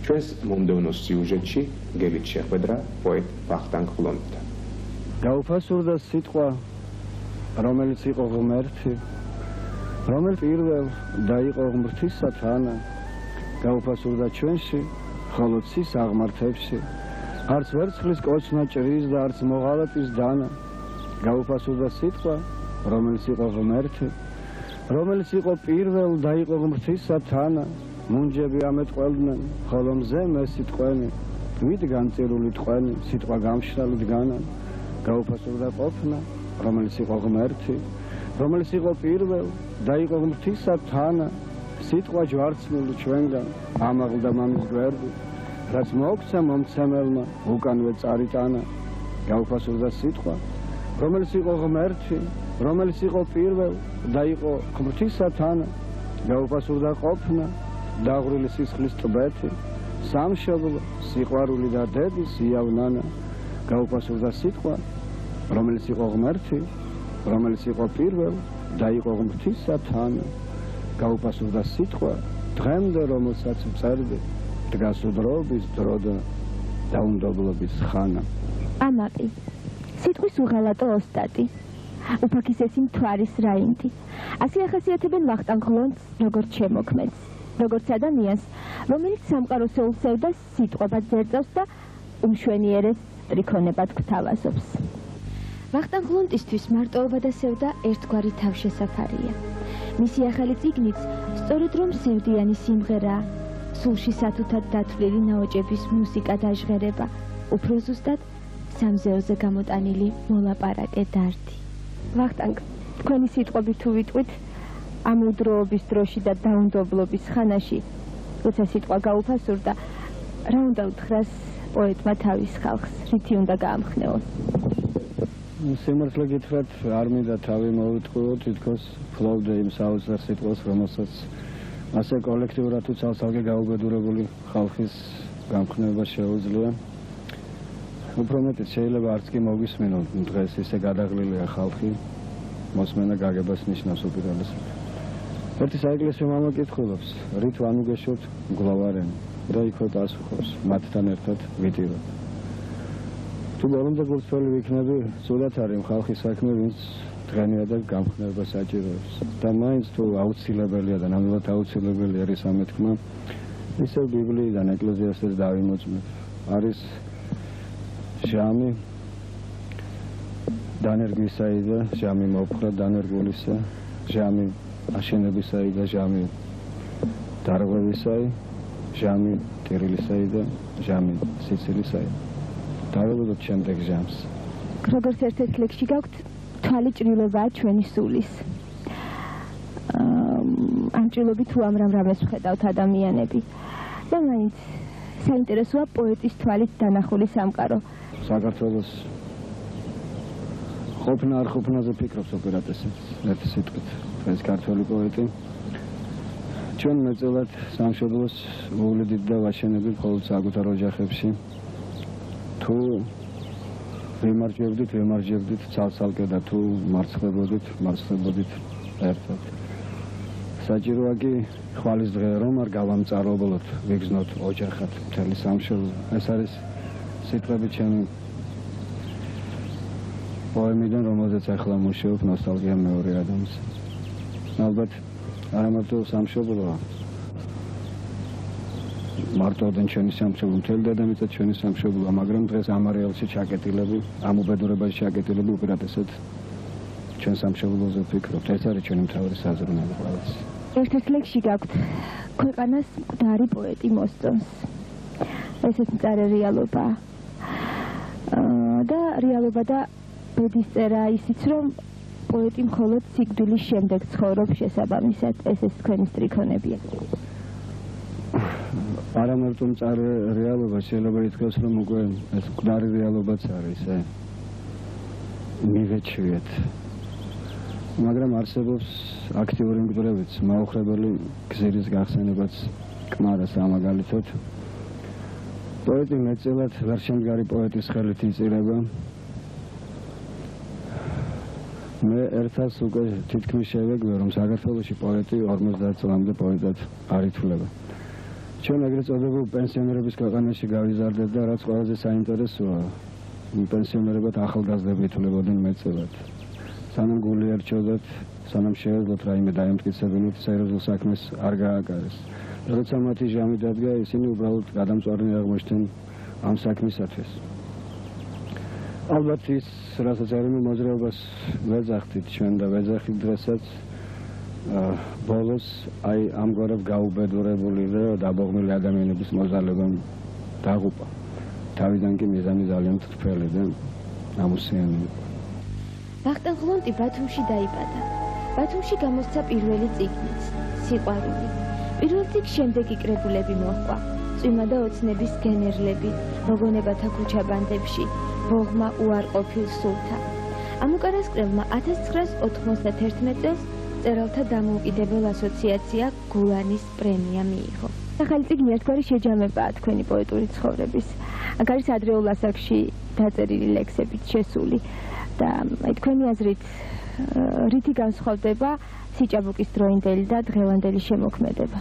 ჩვენს მომდევნო სიუჟეტში გელით შეხვედრა პოეტ ვახტანგ ხლონთან. გაუფასურდა სიტყვა, რომელიც იყო ღმერთი, რომელიც პირველ დაიყო ღმრთისა თანა, გაუფასურდა ჩვენში, ხოლო ცის აღმართებში, არც ვერცხლის კოცნა ჭრის და არც მოღალატის დანა, გაუფასურდა სიტყვა, რომელიც იყო ღმერთი, რომელიც იყო პირველ დაიყო ღმრთისა თანა, მუნჯები ამეტყველდნენ, ხოლო მზე მესიტყვენი, ვიდგან წირული ტყვენი, სიტყვა გამშრალი დგანან, გაუფასურდა ყოფნა, რომელიც იყო ღმერთი, რომელიც იყო პირველ დაიყო ღმრთისა თანა, სიტყვა ჯვარცმული ჩვენგან, ამაღლდა მამის გვერდი, რაც მოგვცა მომცემელმა, უკანვე წარიტანა, გაუფასურდა სიტყვა, რომელიც იყო ღმერთი, რომელიც იყო პირველ დაიყო ღმრთისა თანა, გაუფასურდა ყოფნა, დაღვრილი სისხლის ტბეთი, სამშობლო, სიყვარული და დედის იავნანა, გაუფასურდა სიტყვა, რომელიც იყო ღმერთი, რომელიც იყო პირველ დაიყო ღმრთისა თანა, გაუფასურდა სიტყვა, დღემდე რომელსაც ვწერდი, დგას უდროობის დრო და დაუნდობლობის ხანა. ამაყი, სიტყვის უღალატო ოსტატი, უფაქისესი მთვარის რაინდი. ასე ახასიათებენ ვახტანგ ხლონს როგორც შემოქმედს, როგორც ადამიანს, რომელიც სამყაროს ელსევდა სიტყვებად ზერწავს და უმშვენიერეს ტრიქონებად გვთავაზობს. ვახტანგ ხლონტისთვის მარტოობა და სევდა ერთგვარი თავშესაფარია. მისი ახალი წიგნიც სწორედ რომ სევდიანი სიმღერაა, სულში სათუთად დათვლილი ნაოჭების მუსიკა დაჟღერება, უფრო ზუსტად სამზეოზე გამოტანილი მოლაპარაკე დარდი. ვახტანგ, თქვენი სიტყვები თუ ვიტყვით, ამ უდროობის დროში და დაუნდობლობის ხანაში, როცა სიტყვა გაუფასურდა, რა უნდა უთხრას პოეტმა თავის ხალხს, რითი უნდა გაამხნეოს? სიმართლე გითხრათ, არ მინდა თავი მოვიტყუო, თითქოს ფლობდე იმ საოცარ სიტყვას, რომელსაც ასე კოლექტიურად თუ ცალ-ცალკე გაუბედურებული ხალხის გამხნევა შეუძლია. უფრო მეტიც შეიძლება არც კი მოგისმინოთ, დღეს ისე გადაღლილია ხალხი, მოსმენა გაგებას ნიშნავს უპირველესად. ერთი საეკლესიო მამა კითხულობს, რით ვანუგეშოთ მგლოვარენი და იქვე პასუხობს, მათთან ერთად ვიტიროთ. თუ ბოლომდე გულწრფელი ვიქნები, სულად არის ხალხის საქმე, ვინც დღენიაად გამხნევას საჭიროებს. და მაინც თუ აუცილებელია და ნამდვილად აუცილებელი არის ამეთქმა, ისევ ბიბლიიდან ეკლესიასაც დავიმოწმებ. არის ჟამი დანერგვისაი, ჟამი მოფხრა დანერგულისა, ჟამი აშენებისაი და ჟამი დარღვევისაი, ჟამი ტირილისაი და ჟამი სიცილისაი. დაველოდოთ შემდეგ ჟამს. როგორც ერთ-ერთ ლექსში გაქვთ, თვალი ჭრილობაა ჩვენი სულის. ამ ჭრილობით უამრავ რამეს ვხედავთ ადამიანები. და მაინც საინტერესოა პოეტის თვალით დანახული სამყარო. საქართველოს ყოფნა არ ყოფნაზე ფიქრობს ოპერატესიც, ერთი სიტყვით, ეს ქართველი პოეტი. ჩვენ მეწილად სამშობლოს მოვლიდით და ვაშენებით მხოლოდ საკუთარ ოჯახებში. თუ ვემარჯვებდით ცალ-ცალკე და თუ მარცხდებოდით ერთად. საჭიროა კი ხვალის დღე რომ არ გავამწარებლოთ, ვიგზნოთ ოჯახად მთელი სამშობლო. ეს არის სიტყვები ჩემი პოემიდან, რომელზეც ახლა მუშაობ, ნოსტალგია მეორე ადამიანს. ალბათ არა მარტო სამშობლოა, მარტოდან ჩვენი სამშობლო, მთელი დედამიწა ჩვენი სამშობლოა, მაგრამ დღეს ამ არეალში ჩაკეტილები, ამ უბედურებაში ჩაკეტილები უპირატესად ჩვენ სამშობლოზე ვფიქრობთ. ეს არის ჩვენი მთავარი საზრუნავი ყველას. ერთ-ერთ ლექსში გაქვთ, ქვეყანას მკვდარი პოეტი მოსწონს. ესეც მწარე რეალობაა. და რეალობა და ბედის წერა ისიც, რომ პოეტი მხოლოდ სიკვდილის შემდეგ ცხოვრობს შესაბამისად, ესეც თქვენი სტრიქონებია. არა მარტო მწარე რეალობა, შეიძლება ითქვას, რომ უკვე ეს მკვდარი რეალობაც არის, მივეჩვიეთ. მაგრამ არსებობს აქტიური მკვდრებიც, მაუხრებელი გზირის გახსენებაც კმარას ამაგალითად. პოეტი მეტწილად ვერშემდგარი პოეტის ხელით იწირება. მე ერთას უკვე თითქმის შევეგმე, რომ საქართველოში პოეტი 50 წლამდე პოეტად არ ითვლება. ჩვენ ეგრეთ წოდებულ პენსიონერების ქვეყანაში გავიზარდეთ და რაც ყველაზე საინტერესოა, პენსიონერებად ახალგაზრდები ითვლებოდნენ მეწევად. სანამ გული ერჩოდათ, სანამ შეეძლოთ რაიმე დაემტკიცებინოთ, სერიოზულ საქმეს არ გააკარეს. როცა მათი ჟამი დადგა, ისინი უბრალოდ გადამწვარი აღმოჩნდნენ ამ საქმისათვის. ალბათ ის, რასაც ეროვნულ მოძრაობას ვეძახდით ჩვენ და ვეძახით დღესაც, ბოლოს აი ამგვარად გაუბედურებული და დაბოღმილი ადამიანების მოზალებამ დაღუპა. თავიდან კი მიზანი ძალიან თრთმელი და ამოსიანი იყო. ვახტანგ ხლონტი ბათუმში დაიბადა. ბათუმში გამოსცა პირველი წიგნიც, სიყვარული. პირველ წიგნს შემდეგი კრებულები მოჰყვა. წვიმა და ოცნების გენერლები, მოგონებათა ქუჩაბანდებში, ბოღმა უარყოფილ სულთა. ამ უკანასკნელმა 1991 წელს მწერალთა დამოუკიდებელ ასოციაცია გულანის პრემია მიიღო. ახალი წიგნი ერთგვარი შეჯამებაა თქვენი პოეტური ცხოვრების. აქ არის ადრეულ ასაკში დაწერილი ლექსებით შესული და თქვენი აზრით რითი განსხვავდება სიჭაბუკის დროინდელი და დღევანდელი შემოქმედება?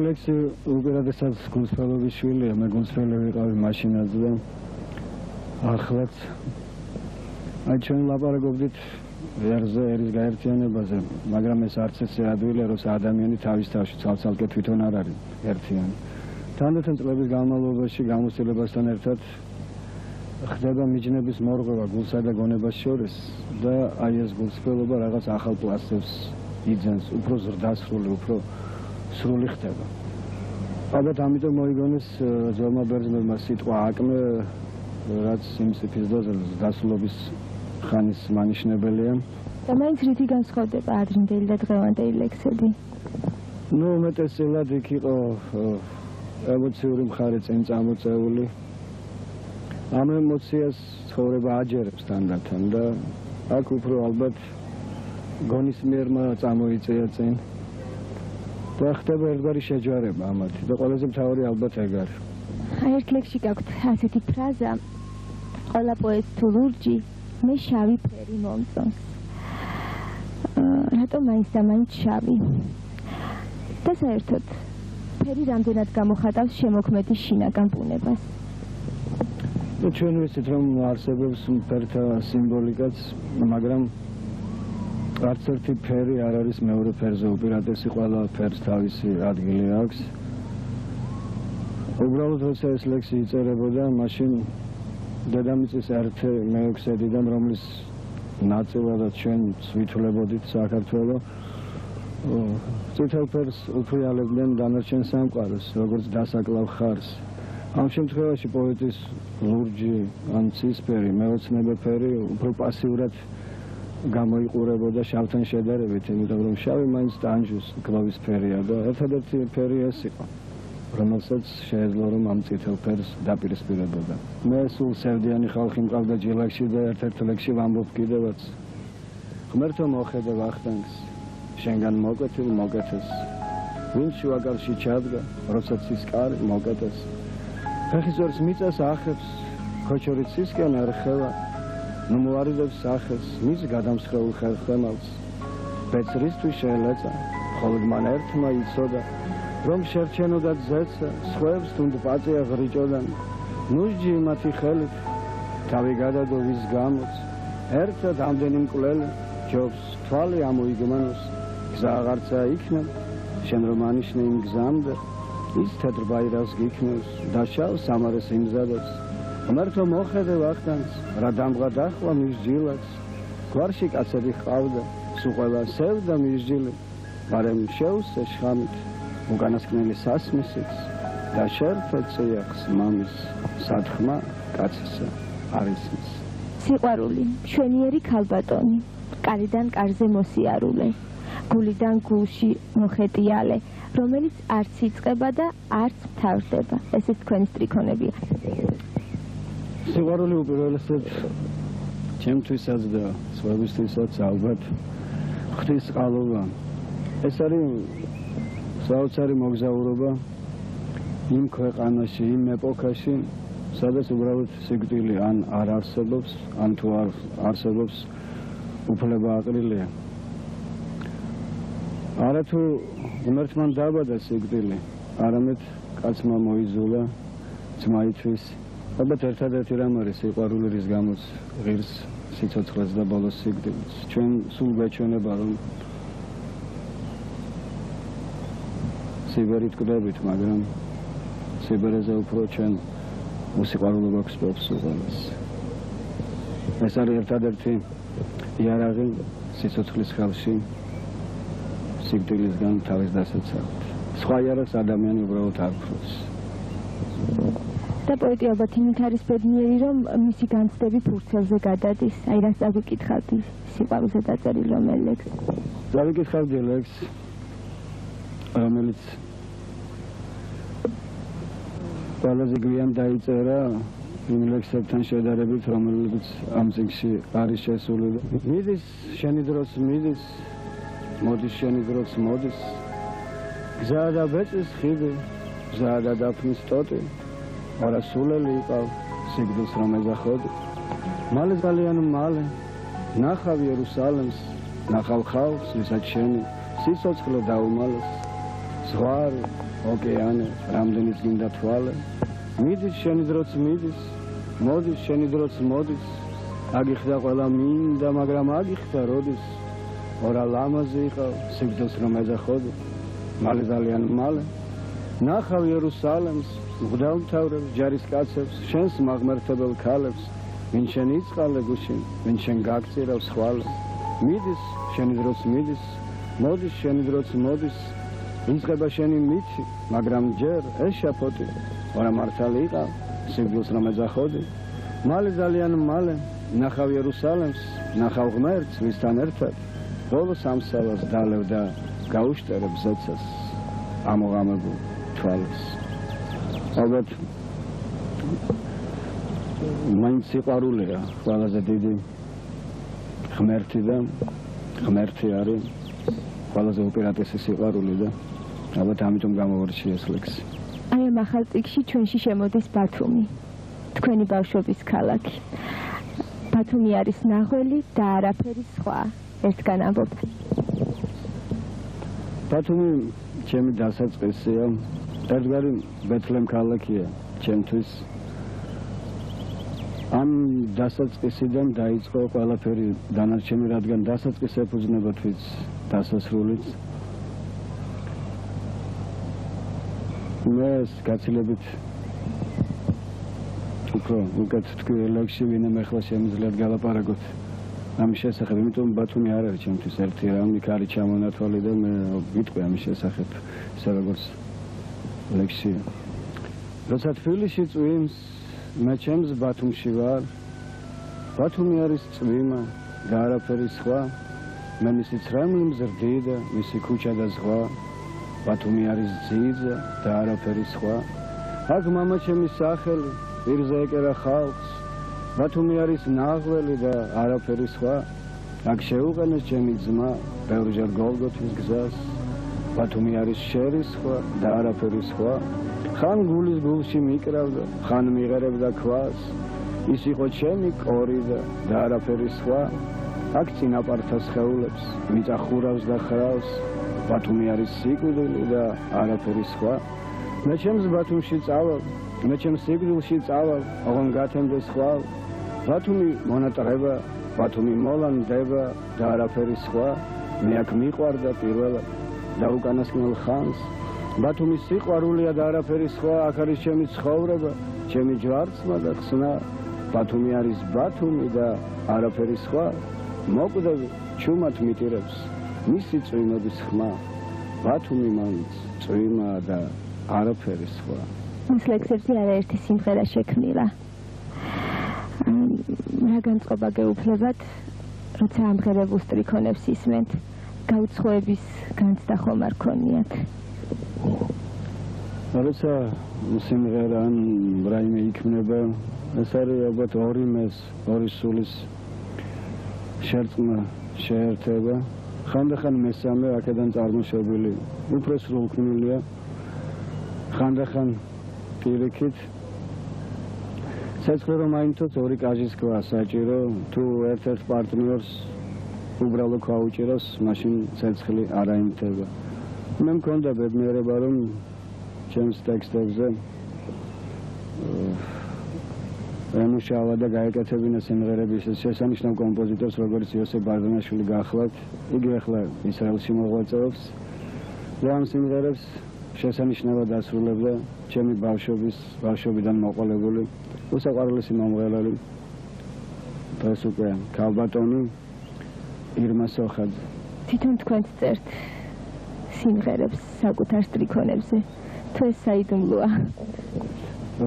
ლექსი უპირატესად გულსროლობის შვილია, მე გულსროლი ვიყავი მაშინაც და ახლაც აი ჩვენ ლაპარაკობდით ერზე, ერის გაერთიანებაზე, მაგრამ ეს არც ესე ადვილია, როცა ადამიანი თავის თავში ცალ-ცალკე თვითონ არ არის ერთიანი. თანდათან წლების განმავლობაში გამოცდილებასთან ერთად ხდება მიჯნების მორღვევა გულსა და გონებას შორის და აი ეს გულსროლობა რაღაც ახალ პლასტებს იძენს, უფრო ზრდასრული, უფრო სრული ხდება. ალბათ ამიტომ მოიგონეს ძველმა ბერძნებმა სიტყვა აკმე, რაც იმ სიფის ზრდასრულობის ხანის მანიშნებელია. და მაინც რითი განსხვავდება ადრინდელი და დღევანდელი ლექსები? ნუ უმეტესად იქ იყო ემოციური მხარე წინ წამოწეული. ამ ემოციას ცხოვრება აჯერებს თანდათან და აქ უფრო ალბათ გონის მიერმა წამოიწია წინ. და ხდება ერთგვარი შეჯვარება ამათი და ყველაზე მთავარი ალბათ ეგ არის. აი ერთ ლექსში გაქვთ ასეთი ფრაზა: ყველა პოეტს თუ ლურჯი, მე შავი ფერი მომწონს. რატომ მაინც და მაინც შავი? და საერთოდ ფერი რამდენად გამოხატავს შემოქმედის შინაგან ბუნებას? ჩვენ ვიცით რომ არსებობს ფერთა სიმბოლიკაც, მაგრამ არც ერთი ფერი არ არის მეორე ფერზე უპირატესი, ყველა ფერს თავისი ადგილი აქვს. უბრალოდ როცა ეს ლექსი იწერებოდა, მაშინ დედამიწის ერთ-მეექვსედიდან, რომლის ნაწილადაც ჩვენ ვითვლებოდით საქართველოს, წითელ ფერს უფრიალებდნენ დანარჩენ სამყაროს, როგორც დასაკლავ ხარს. ამ შემთხვევაში პოეტის ლურჯი ან ცისფერი, მეოცნებე ფერი უფრო პასიურად გამოიყურებოდა შავთან შედარებით, იმიტომ რომ შავი მაინც ტანჯვის გლოვის ფერია და ერთადერთი ფერი ეს იყო, რომელსაც შეეძლო რომ ამ წითელ ფერს დაპირისპირებოდა. მე სულ სევდიანი ხალხი მყავდა ჯილაკში და ერთ-ერთ ლექსში ვამბობ კიდევაც: ღმერთო მოხედე ვახტანგს, შენგან მოკეთილ მოკეთეს, ვინც შუაკალში ჩადგა, როცა ცის კარი მოკეთეს. ფეხისორს მიწას ახებს, ქოჩორი ცისკენ ერხევა, ნუ მოარიდებს სახეს, მის გადამსხეულ ხერხემალს. ბეწრისთვის შეელეწა, მხოლოდ მან ერთმა იცოდა, რომ შერჩენოდა ძეცა, სხვებს თუნდ პაწია ღრიჭოდან. ნუსჯი მათი ხელით, თავი გადადო ვის გამოც, ერთად ამდენი მკვლელი, ჯობს თვალი ამოიგმანოს, გზა აღარცა იქნებ, შენ რომ ანიშნე იმ გზამდე, ის თეთრ ბაირავს გიქნევს, და შავ სამარეს იმზადებს. ღმერთო მოხედე ვახტანგს, რა დამღა დახვა მის ჯილაკს, გვარში კაცები ჰყავდა, სულ ყველა სევდა მის ჯილი, მაგრამ შეუსე შხამით, უკანასკნელი სასმისიც, და შერთე წიახს მამის, სათხმა კაცისა არისმის. სიყვარული, მშვენიერი ქალბატონი, კარიდან კარზე მოსიარულე, გულიდან გულში მოხეტიალე, რომელიც არც იწყება და არც მთავრდება. ეს ის თქვენი სტრიქონებია. სიყვარული უპირველესად ჩემთვისაც და სხვებისთვისაც ალბათ ღვთისყალობა. ეს არის საოცარი მოგზაურობა იმ ქვეყანაში, იმ ეპოქაში, სადაც უბრალოდ სიკვდილი ან არ არსებობს, ან თუ არ არსებობს უფლება აყრილია. არა თუ ღმერთმა დააბადა სიკვდილი, არამედ კაცმა მოიძულა ძმაისთვის. ალბათ ერთადერთი რამ არის სიყვარული, რის გამოც ღირს სიცოცხლეს და ბოლოს სიკვდილს. ჩვენ სულ გვეჩვენება, რომ სიბერით გვდებით, მაგრამ სიბერეზე უფრო ჩვენ უსიყვარულო გვაქვს პოპს უყურებს. ეს არის ერთადერთი იარაღი სიცოცხლის ხელში სიკვდილისგან თავის დასაცავად. სხვა იარაღს ადამიანი უბრალოდ არ ფროს. და პოეტი ალბათ იმით არის ბედნიერი, რომ მისი განცდები ფურცელზე გადადის. აი რას წავიკითხავდი სიყვარულზე დაწერილ რომელ ლექსს? წავიკითხავდი ლექსს, რომელიც ყველაზე გვიან დაიწერა იმ ლექსებთან შედარებით, რომელიც ამ წიგნში არის შესული. მიდის შენი დროც მიდის, მოდის შენი დროც მოდის, გზაა და ბეწვის ხიდი, გზაა და დაფნის ტოტი, ორასულელი იყავ სიკვდილს რომ ეძახოდი. მალე ძალიან მალე ნახავ იერუსალემს, ნახავ ხალხს, ვისაც შენი სიცოცხლე დაუმალეს. ზღვარი, ოკეანე, რამდენიც გინდა თვალე, მიდის შენი დროც მიდის, მოდის შენი დროც მოდის, აგიხდა ყველა მინდა, მაგრამ აგიხდა როდის, ორა ლამაზი იყავ სიკვდილს რომ ეძახოდი. მალე ძალიან მალე ნახავ იერუსალემს, მღვდელმთავრებს, ჯარისკაცებს, შენს მაღმერთებელ ქალებს, ვინ შენ იწყალე გუშინ, ვინ შენ გაგწირავს ხვალე. მიდის შენი დროც მიდის, მოდის შენი დროც მოდის, იწყება შენი მითი, მაგრამ ჯერ ეშაფოთი, ორა მართალი იყავ სიკვდილს რომ ეძახოდი. მალე ძალიან მალე ნახავ იერუსალემს, ნახავ ღმერთს, ვისთან ერთად ბოლოს ამსალას დალევ და გაუშტერებ ზეცას ამოღამებულ თვალებს. ალბათ მაინც სიყვარულია ყველაზე დიდი ღმერთი და ღმერთი არის ყველაზე უპირატესი სიყვარული და ალბათ ამიტომ გამოვარჩიე ეს ლექსი. აი ამ ახალ წიგნში ჩვენში შემოდის ბათუმი, თქვენი ბავშვობის ქალაქი. ბათუმი არის ნაღველი და არაფერი სხვა. ერთგან ამბობ. ბათუმი ჩემი დასაწყისია, ერთგვარი ბეთლემ ქალაქია ჩემთვის. ამ დასაწყისიდან დაიწყო ყველაფერი დანარჩენი, რადგან დასაწყისი ეფუძნება თვით დასასრულიც. მე გაცილებით უფრო უკეთ თქვი ლექსში ვინმე ახლა შემიძლიათ გალაპარაკოთ ამის შესახებ, იმიტომ ბათუმი არ არის ჩემთვის ერთი რამ, იქ არის ჩამონათვალი და მე ვიტყვი ამის შესახებ, ისე როგორც ლექსში. როცა თბილისში წვიმს, მე ჩემს ბათუმში ვარ. ბათუმი არის წვიმა და არაფერი სხვა, მე მისი ცრემლი მზრდი და მისი ქუჩა და ზღვა. ბათუმი არის ძიძა და არაფერი სხვა, აქ მამა ჩემი სახელი პირზე ეკერა ხალხს. ბათუმი არის ნაღველი და არაფერი სხვა, აქ შეუყენეს ჩემი ძმა ბევრჯერ გოლგოთის გზას. ბათუმი არის შერი სხვა და არაფერი სხვა, ხან გულის გულში მიკრავდა, ხან მიღერებდა ქვას. ის იყო ჩემი კორიდა და არაფერი სხვა, აქ წინაპართა სხეულებს მიწა ხურავს და ხრავს. ბათუმი არის სიკვდილი და არაფერი სხვა, მე ჩემს ბათუმში წავალ, მე ჩემს სიკვდილში წავალ, ოღონ გათენდეს ხვალ. ბათუმი მონატრება, ბათუმი მოლანდება და არაფერი სხვა, მე აქ მიყვარდა პირველად და უკანასკნელ ხანს. ბათუმის სიყვარულია და არაფერი სხვა, აქ არის ჩემი ცხოვრება, ჩემი ჯვარცმა და ხსნა. ბათუმი არის ბათუმი და არაფერი სხვა, მოკვდები ჩუმად მიტირებს მისი წვიმების ხმა. ბათუმი მაინც წვიმა და არაფერი სხვა. ეს ლექსებში არაერთი სიმღერა შექმნილა. რა განწყობა გეუფლებათ, როცა ამღერებულ სტრიქონებს ისმენთ, გაუცხოების განცდა ხომ არ ქონიათ? როცა სიმღერა ან რაიმე იქმნება, ეს არის ალბათ ორი მეს, ორი სულის შერწყმა შეერთება. ხანდახან მესამე აქედან წარმოშობილი უფრო სრულქმნილია, ხანდახან პირიქით. ცეცხლი რომ აინთოს ორი კაჟის ქვა საჭირო, თუ ერთ-ერთ პარტნიორს უბრალო ქვაუჭიროს, მაშინ ცეცხლი არ აიმთება. მე მქონდა ბედნიერება, რომ ჩემს ტექსტებზე ემუშავა და გაეკეთებინა სიმღერები ისეთ შესანიშნავ კომპოზიტორს, როგორც იოსებ ბარდანაშვილი გახლავთ. იგი ახლა ისრაელში მოღვაწეობს და ამ სიმღერებს შესანიშნავად ასრულებდა ჩემი ბავშვობიდან მოყოლებული უსაყვარლესი მომღერალი დღეს უკვე ქალბატონი ირმა სოხაძე. თვითონ თქვენც წერთ სიმღერებს საკუთარ სტრიქონებზე. თუ ეს საიდუმლოა.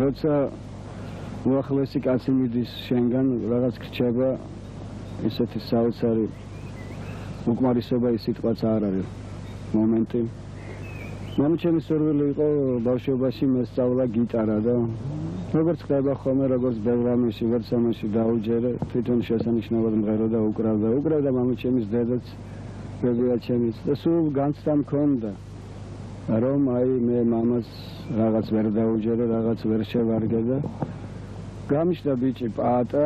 როცა უახლესი კაცი მიდის შენგან, რაღაც გრჩება ისეთი საოცარი უკმარისობა, ის სიტყვაც არ არის მომენტი. ჩემი სურვილი იყო ბავშვობაში მესწავლა გიტარა და როგორც ხდება ხოლმე, როგორც ბევრ რამეში, ვერც ამაში დაუჯერე, თვითონ შესანიშნავად მღეროდა, უკრავდა მამაჩემის დედაც, ბებია ჩემიც და სულ განცდა მქონდა, რომ აი მე მამას რაღაც ვერ დაუჯერე, რაღაც ვერ შევარგე და გამიშდა ბიჭი პაატა,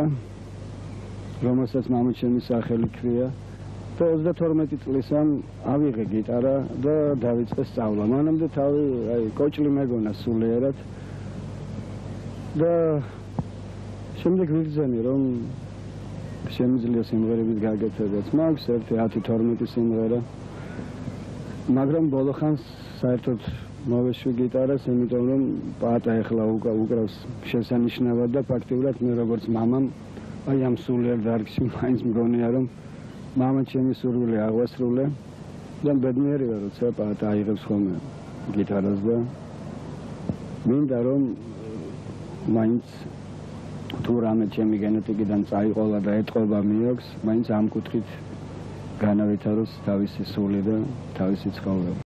რომელსაც მამაჩემის სახელი ქვია. და 32 წლისამ ავიღე გიტარა და დავიწყე სწავლა. მანამდე თავი კოჭლი მეგონა სულიერად და შემდეგ ვიგრძენი, რომ შემიძლია სიმღერების გაკეთებაც. მაქვს 10-12 სიმღერა, მაგრამ ბოლოხანს საერთოდ მოვეშვი გიტარას, იმიტომ რომ პაატა ეხლა უკრავს შესანიშნავად და ფაქტიურად მე როგორც მამამ აი ამ სულიერ დარგში მაინც მგონია, რომ მამა ჩემი სურვილი აღვასრულე და ბედნიერი ვარ, როცა პაატა აიღებს ხოლმე გიტარას და მინდა რომ მაინც თუ რამე ჩემი გენეტიკიდან წაიყოლა და ეტყობა მიაქვს, მაინც ამ კუთხით განავითაროს თავისი სული და თავისი ცხოვრება.